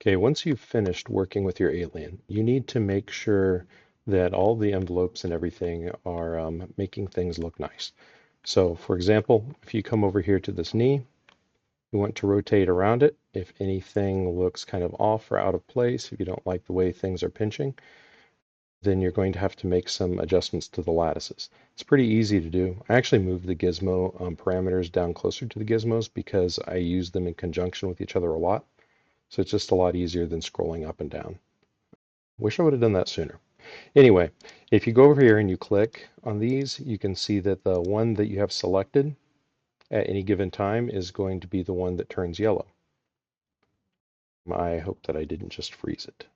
Okay, once you've finished working with your alien, you need to make sure that all the envelopes and everything are making things look nice. So, for example, if you come over here to this knee, you want to rotate around it. If anything looks kind of off or out of place, if you don't like the way things are pinching, then you're going to have to make some adjustments to the lattices. It's pretty easy to do. I actually moved the gizmo parameters down closer to the gizmos because I use them in conjunction with each other a lot. So it's just a lot easier than scrolling up and down. Wish I would have done that sooner. Anyway, if you go over here and you click on these, you can see that the one that you have selected at any given time is going to be the one that turns yellow. I hope that I didn't just freeze it.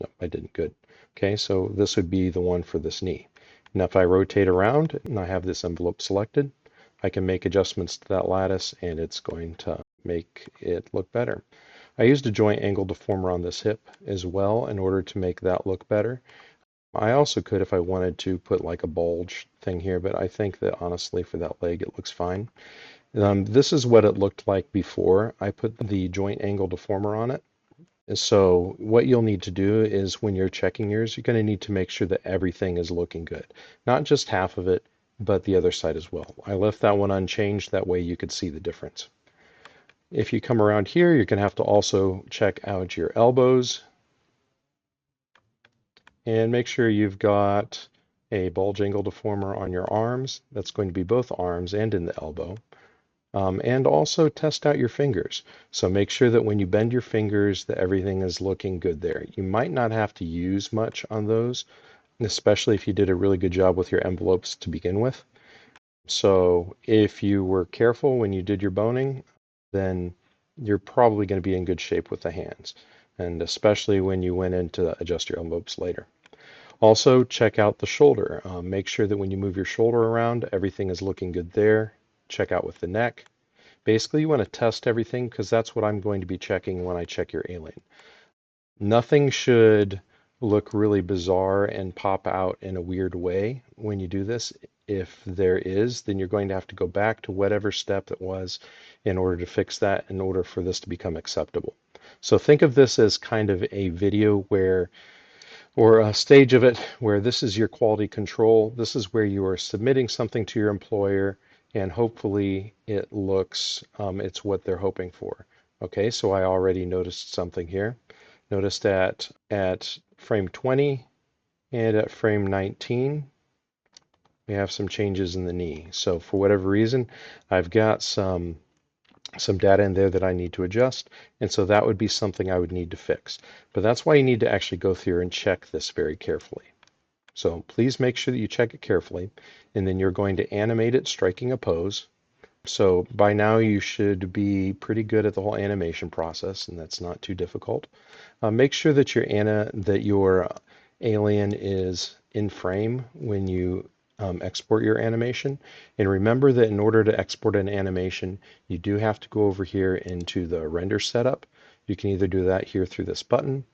No, I didn't. Good. Okay, so this would be the one for this knee. Now if I rotate around and I have this envelope selected, I can make adjustments to that lattice and it's going to make it look better. I used a joint angle deformer on this hip as well in order to make that look better. I also could, if I wanted to, put like a bulge thing here, but I think that honestly for that leg it looks fine. This is what it looked like before I put the joint angle deformer on it. So what you'll need to do is when you're checking yours, you're going to need to make sure that everything is looking good. Not just half of it, but the other side as well. I left that one unchanged, that way you could see the difference. If you come around here, you're going to have to also check out your elbows and make sure you've got a bulge angle deformer on your arms. That's going to be both arms and in the elbow. And also test out your fingers. So make sure that when you bend your fingers that everything is looking good there. You might not have to use much on those, especially if you did a really good job with your envelopes to begin with. So if you were careful when you did your boning, then you're probably going to be in good shape with the hands, and especially when you went in to adjust your envelopes later. Also, check out the shoulder. Make sure that when you move your shoulder around, everything is looking good there. Check out with the neck. Basically, you want to test everything because that's what I'm going to be checking when I check your alien. Nothing should look really bizarre and pop out in a weird way when you do this. If there is, then you're going to have to go back to whatever step it was in order to fix that in order for this to become acceptable. So think of this as kind of a video where, or a stage of it where this is your quality control. This is where you are submitting something to your employer and hopefully it looks, it's what they're hoping for. Okay, so I already noticed something here. Notice that at frame 20 and at frame 19, we have some changes in the knee. So for whatever reason, I've got some data in there that I need to adjust, and so that would be something I would need to fix. But that's why you need to actually go through and check this very carefully. So please make sure that you check it carefully, and then you're going to animate it striking a pose. So by now you should be pretty good at the whole animation process, and that's not too difficult. Make sure that your alien is in frame when you export your animation. And remember that in order to export an animation, you do have to go over here into the render setup. You can either do that here through this button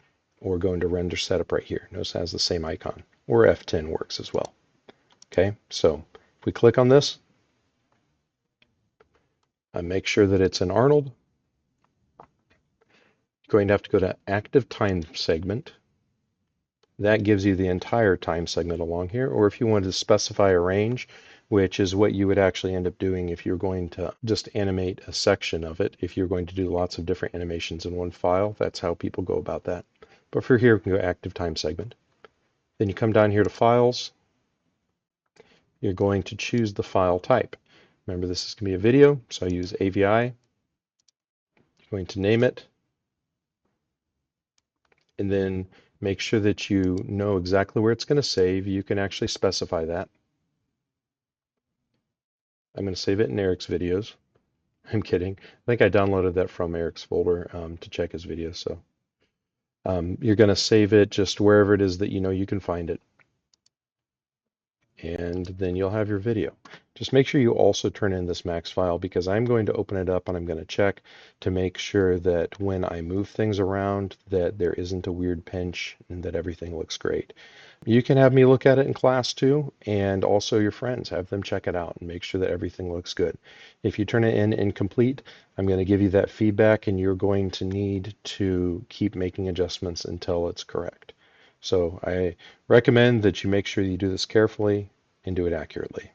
or go into render setup right here. Notice it has the same icon, or F10 works as well. Okay, so if we click on this, make sure that it's an Arnold. You're going to have to go to active time segment. That gives you the entire time segment along here. Or if you wanted to specify a range, which is what you would actually end up doing if you're going to just animate a section of it. If you're going to do lots of different animations in one file, that's how people go about that. But for here, we can go active time segment. Then you come down here to files. You're going to choose the file type. Remember, this is going to be a video, so I use AVI. You're going to name it, and then make sure that you know exactly where it's going to save. You can actually specify that. I'm going to save it in Eric's videos. I'm kidding. I think I downloaded that from Eric's folder to check his videos. So you're going to save it just wherever it is that you know you can find it. and then you'll have your video. Just make sure you also turn in this max file because I'm going to open it up and I'm going to check to make sure that when I move things around that there isn't a weird pinch and that everything looks great. You can have me look at it in class too, and also your friends, have them check it out and make sure that everything looks good. If you turn it in incomplete, I'm going to give you that feedback and you're going to need to keep making adjustments until it's correct. So I recommend that you make sure you do this carefully and do it accurately.